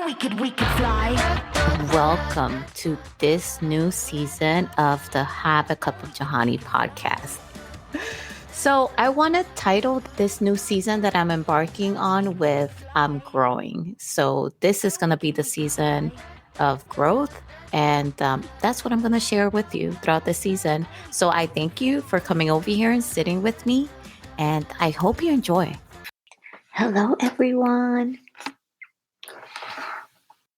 we could fly. Welcome to this new season of the Have a Cup of Johanny podcast. So I want to title this new season that I'm embarking on with I'm growing. So this is going to be the season of growth. And that's what I'm going to share with you throughout the season. So I thank you for coming over here and sitting with me. And I hope you enjoy. Hello, everyone.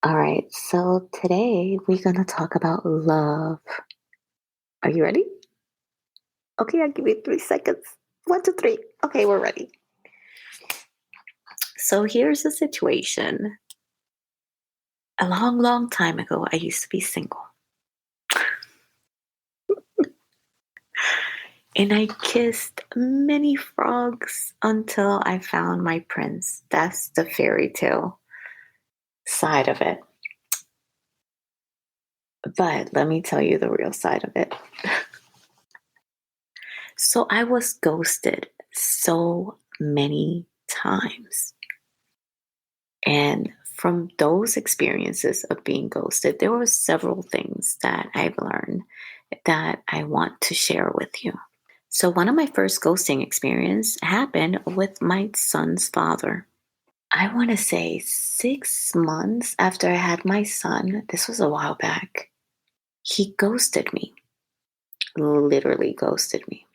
All right, so today we're going to talk about love. Are you ready? Okay, I'll give you 3 seconds. 1, 2, 3. Okay, we're ready. So here's the situation. A long, long time ago, I used to be single. And I kissed many frogs until I found my prince. That's the fairy tale side of it. But let me tell you the real side of it. So I was ghosted so many times. And from those experiences of being ghosted, there were several things that I've learned that I want to share with you. So one of my first ghosting experience happened with my son's father. I want to say 6 months after I had my son, this was a while back, he ghosted me, literally ghosted me.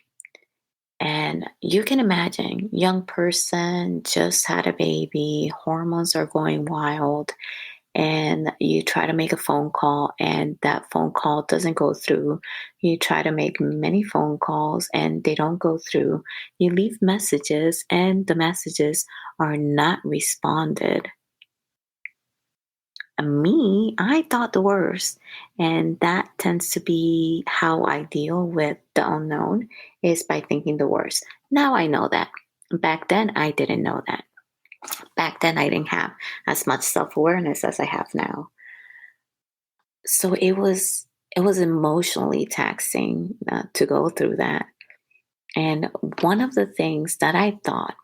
And you can imagine, young person, just had a baby, hormones are going wild, and you try to make a phone call and that phone call doesn't go through. You try to make many phone calls and they don't go through. You leave messages and the messages are not responded. Me, I thought the worst. And that tends to be how I deal with the unknown, is by thinking the worst. Now I know that. Back then, I didn't know that. Back then, I didn't have as much self-awareness as I have now. So it was emotionally taxing to go through that. And one of the things that I thought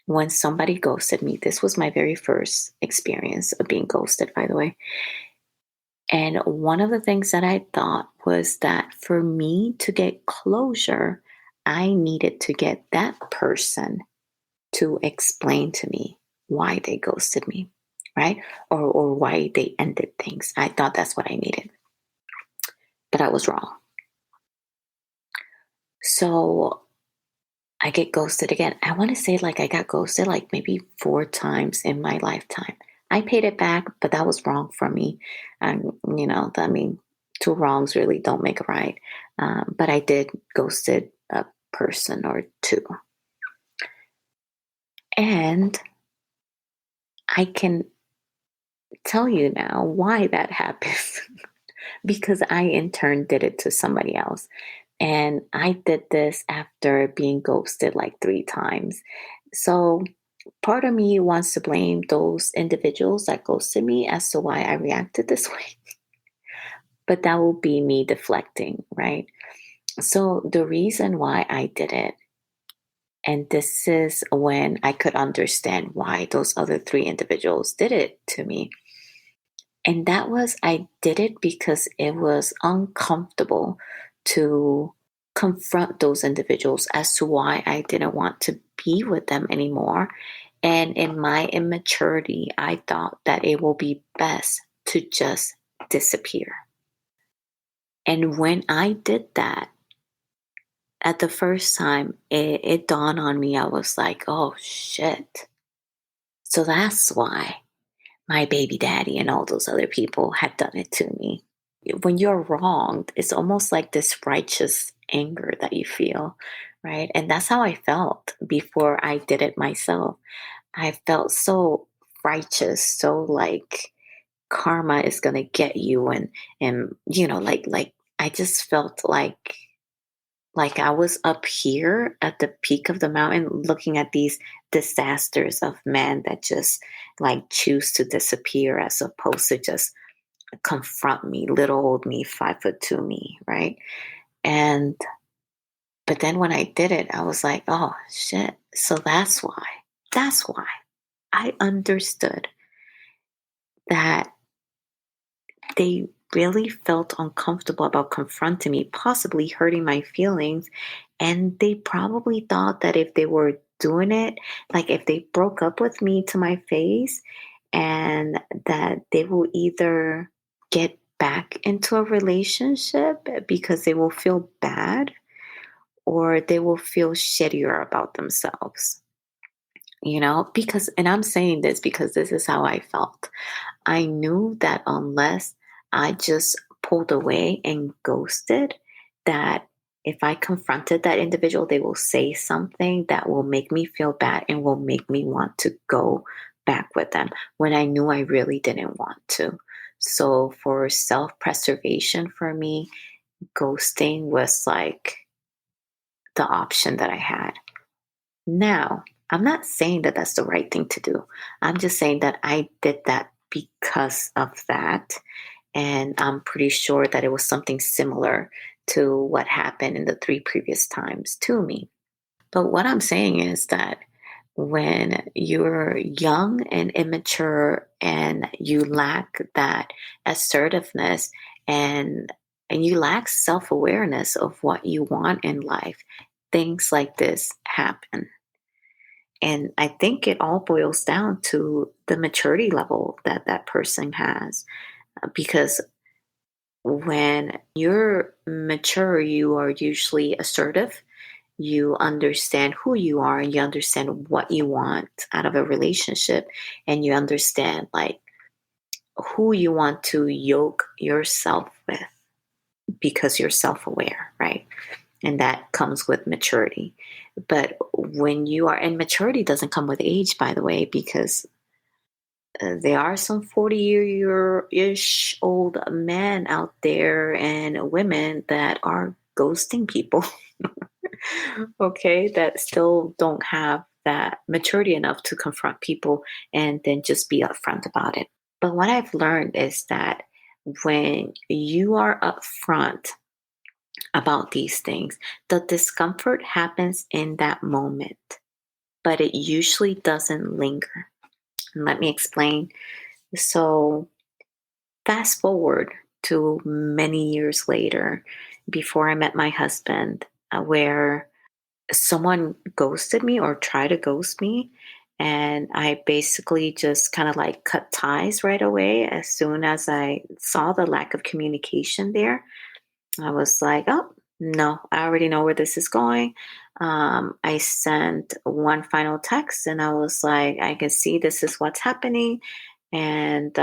when somebody ghosted me, this was my very first experience of being ghosted, by the way. And one of the things that I thought was that for me to get closure, I needed to get that person to explain to me why they ghosted me, right? Or why they ended things. I thought that's what I needed. But I was wrong. So I get ghosted again. I want to say I got ghosted maybe 4 times in my lifetime. I paid it back, but that was wrong for me. And, 2 wrongs really don't make a right. But I did ghosted a person or 2. And I can tell you now why that happens. Because I in turn did it to somebody else. And I did this after being ghosted 3 times. So part of me wants to blame those individuals that ghosted me as to why I reacted this way. But that will be me deflecting, right? So the reason why I did it, and this is when I could understand why those other 3 individuals did it to me. And that was, I did it because it was uncomfortable to confront those individuals as to why I didn't want to be with them anymore. And in my immaturity, I thought that it will be best to just disappear. And when I did that, at the first time, it dawned on me. I was like, oh, shit. So that's why my baby daddy and all those other people had done it to me. When you're wronged, it's almost like this righteous anger that you feel, right? And that's how I felt before I did it myself. I felt so righteous, so karma is going to get you. And I just felt like I was up here at the peak of the mountain looking at these disasters of men that just choose to disappear as opposed to just confront me, little old me, 5'2" me, right? But then when I did it, I was like, oh shit. So that's why I understood that they really felt uncomfortable about confronting me, possibly hurting my feelings. And they probably thought that if they were doing it, like if they broke up with me to my face, and that they will either get back into a relationship because they will feel bad, or they will feel shittier about themselves. Because, and I'm saying this because this is how I felt. I knew that unless I just pulled away and ghosted, that if I confronted that individual, they will say something that will make me feel bad and will make me want to go back with them when I knew I really didn't want to. So for self preservation for me, ghosting was like the option that I had. Now, I'm not saying that that's the right thing to do. I'm just saying that I did that because of that. And I'm pretty sure that it was something similar to what happened in the three previous times to me. But what I'm saying is that when you're young and immature and you lack that assertiveness, and you lack self-awareness of what you want in life, things like this happen. And I think it all boils down to the maturity level that that person has. Because when you're mature, you are usually assertive. You understand who you are, and you understand what you want out of a relationship. And you understand like who you want to yoke yourself with, because you're self aware, right? And that comes with maturity. But when you are, and maturity doesn't come with age, by the way, because there are some 40-year-ish old men out there and women that are ghosting people, okay, that still don't have that maturity enough to confront people and then just be upfront about it. But what I've learned is that when you are upfront about these things, the discomfort happens in that moment, but it usually doesn't linger. And let me explain. So, fast forward to many years later, before I met my husband, where someone ghosted me or tried to ghost me. And I basically just kind of like cut ties right away as soon as I saw the lack of communication there. I was like, oh, no, I already know where this is going. I sent one final text and I was like, I can see this is what's happening. And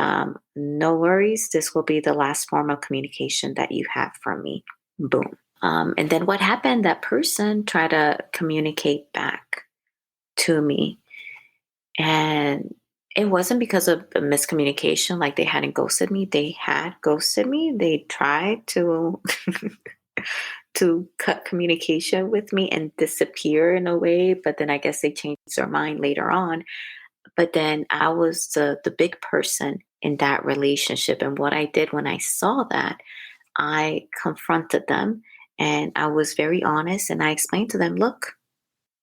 no worries, this will be the last form of communication that you have from me. Boom. And then what happened? That person tried to communicate back to me. And it wasn't because of a miscommunication, like they hadn't ghosted me. They had ghosted me. They tried to to cut communication with me and disappear in a way, but then I guess they changed their mind later on. But then I was the big person in that relationship. And what I did when I saw that, I confronted them and I was very honest and I explained to them, look,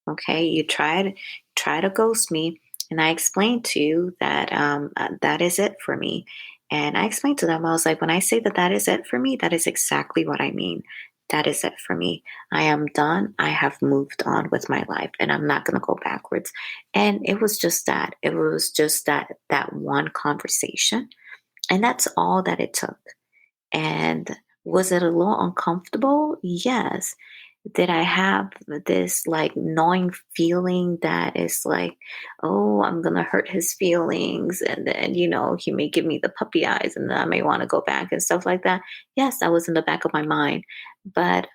okay, you try to ghost me, and I explained to you that that is it for me. And I explained to them, I was like, when I say that that is it for me, that is exactly what I mean. That is it for me. I am done. I have moved on with my life, and I'm not going to go backwards. And it was just that. It was just that one conversation, and that's all that it took. And was it a little uncomfortable? Yes. Did I have this like gnawing feeling that is like, oh, I'm going to hurt his feelings? And then, he may give me the puppy eyes and then I may want to go back and stuff like that. Yes, that was in the back of my mind. But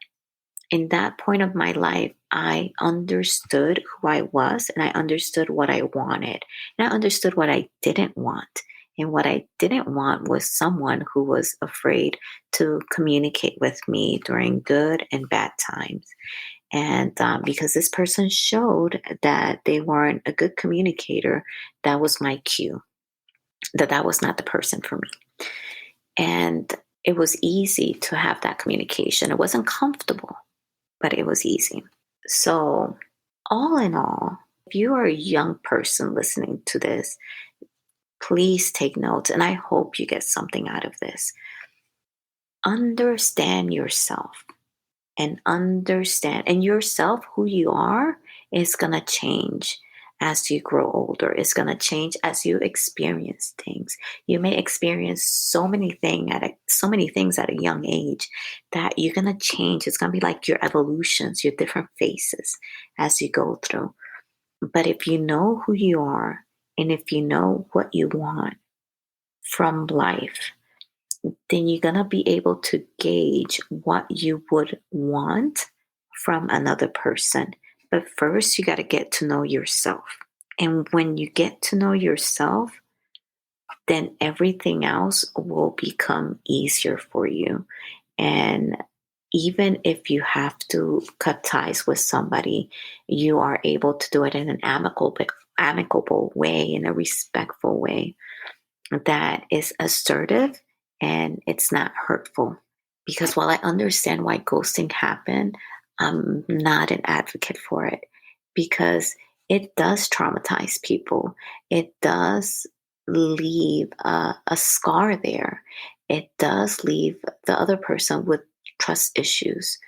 in that point of my life, I understood who I was and I understood what I wanted and I understood what I didn't want. And what I didn't want was someone who was afraid to communicate with me during good and bad times. And because this person showed that they weren't a good communicator, that was my cue that that was not the person for me. And it was easy to have that communication. It wasn't comfortable, but it was easy. So, all in all, if you are a young person listening to this, please take notes, and I hope you get something out of this. Understand yourself and yourself, who you are, is going to change as you grow older. It's going to change as you experience things. You may experience so many things at a young age that you're going to change. It's going to be like your evolutions, your different phases as you go through. But if you know who you are and if you know what you want from life, then you're going to be able to gauge what you would want from another person. But first, you got to get to know yourself. And when you get to know yourself, then everything else will become easier for you. And even if you have to cut ties with somebody, you are able to do it in an amicable way, in a respectful way that is assertive and it's not hurtful. Because while I understand why ghosting happened, I'm not an advocate for it because it does traumatize people. It does leave a scar there. It does leave the other person with trust issues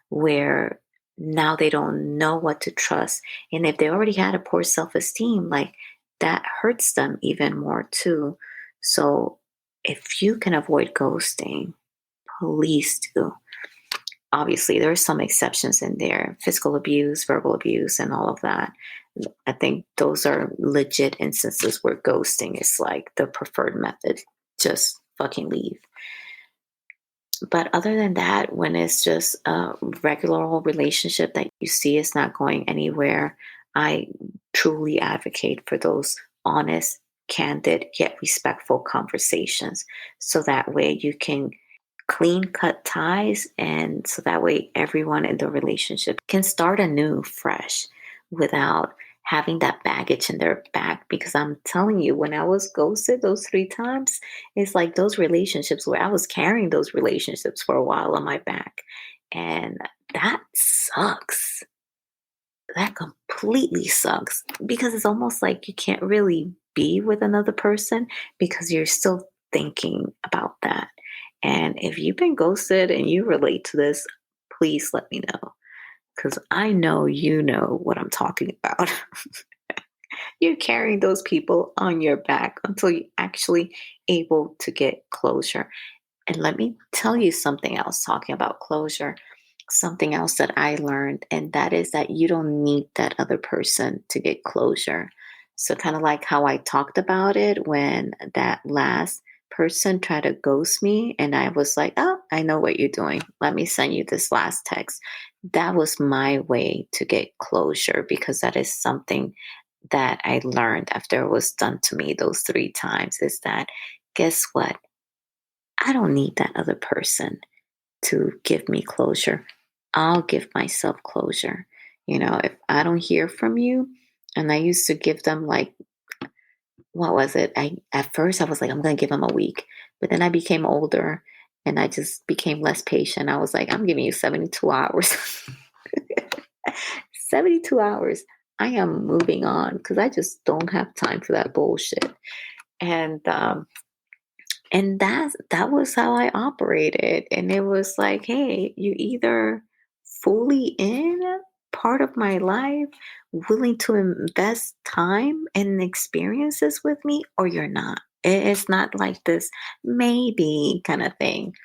where now they don't know what to trust. And if they already had a poor self esteem, like that hurts them even more too. So if you can avoid ghosting, please do. Obviously, there are some exceptions in there, physical abuse, verbal abuse, and all of that. I think those are legit instances where ghosting is like the preferred method. Just fucking leave. But other than that, when it's just a regular old relationship that you see is not going anywhere, I truly advocate for those honest, candid, yet respectful conversations. So that way you can clean cut ties, and so that way everyone in the relationship can start anew, fresh, without having that baggage in their back. Because I'm telling you, when I was ghosted those 3 times, it's like those relationships where I was carrying those relationships for a while on my back. And that sucks. That completely sucks because it's almost like you can't really be with another person because you're still thinking about that. And if you've been ghosted and you relate to this, please let me know because I know you know what I'm talking about. You're carrying those people on your back until you're actually able to get closure. And let me tell you something else talking about closure. Something else that I learned, and that is that you don't need that other person to get closure. So, kind of like how I talked about it when that last person tried to ghost me, and I was like, oh, I know what you're doing. Let me send you this last text. That was my way to get closure because that is something that I learned after it was done to me those 3 times is that guess what? I don't need that other person to give me closure. I'll give myself closure. If I don't hear from you, and I used to give them like, what was it? At first I was like, I'm gonna give them a week, but then I became older and I just became less patient. I was like, I'm giving you 72 hours. 72 hours. I am moving on because I just don't have time for that bullshit. And that was how I operated. And it was like, hey, you either fully in part of my life, willing to invest time and experiences with me, or you're not. It's not like this maybe kind of thing,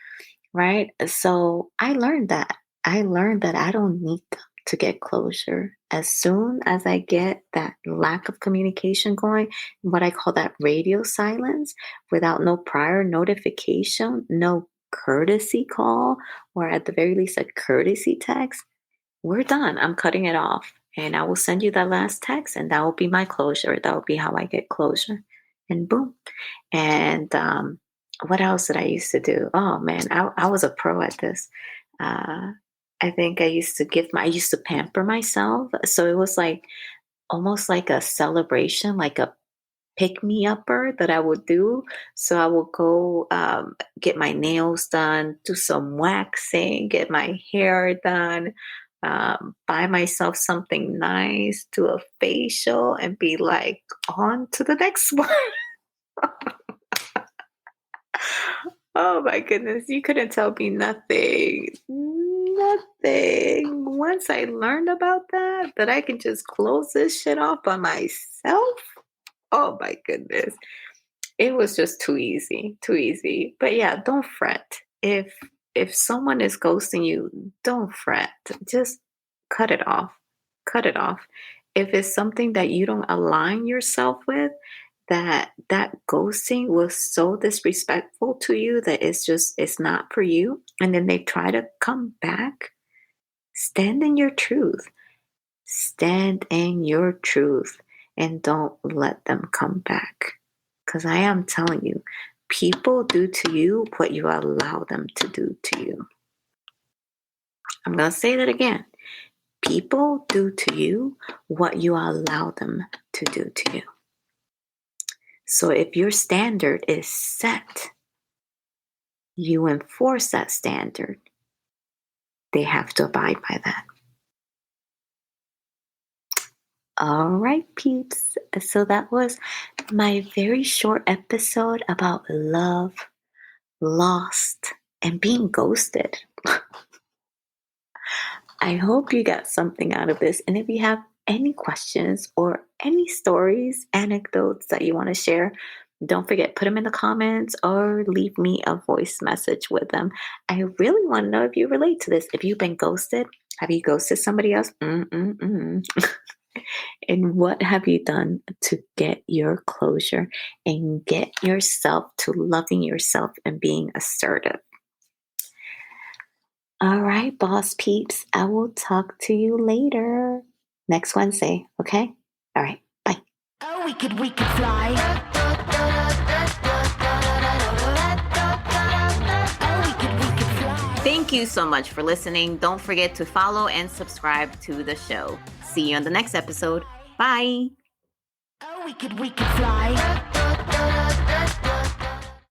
right? So I learned that. I learned that I don't need them to get closure. As soon as I get that lack of communication going, what I call that radio silence, without no prior notification, no courtesy call, or at the very least a courtesy text, we're done. I'm cutting it off. And I will send you that last text, and that will be my closure. That will be how I get closure. And boom. And what else did I used to do? Oh man, I was a pro at this. I think I used to pamper myself. So it was like almost like a celebration, like a pick me upper that I would do. So I would go get my nails done, do some waxing, get my hair done, buy myself something nice, do a facial, and be like, on to the next one. Oh my goodness, you couldn't tell me nothing. Nothing. Once I learned about that I can just close this shit off by myself. Oh my goodness. It was just too easy, too easy. But yeah, don't fret. If someone is ghosting you, don't fret. Just cut it off. Cut it off. If it's something that you don't align yourself with, that ghosting was so disrespectful to you that it's not for you, and then they try to come back, stand in your truth. Stand in your truth and don't let them come back. Because I am telling you, people do to you what you allow them to do to you. I'm going to say that again. People do to you what you allow them to do to you. So if your standard is set, you enforce that standard. They have to abide by that. All right, peeps. So that was my very short episode about love, lost, and being ghosted. I hope you got something out of this. And if you have any questions or any stories, anecdotes that you want to share, don't forget, put them in the comments or leave me a voice message with them. I really want to know if you relate to this. If you've been ghosted, have you ghosted somebody else? And what have you done to get your closure and get yourself to loving yourself and being assertive? All right, boss peeps, I will talk to you later next Wednesday, okay? All right, bye. Oh, we could fly. Thank you so much for listening. Don't forget to follow and subscribe to the show. See you on the next episode. Bye. Oh, we could fly.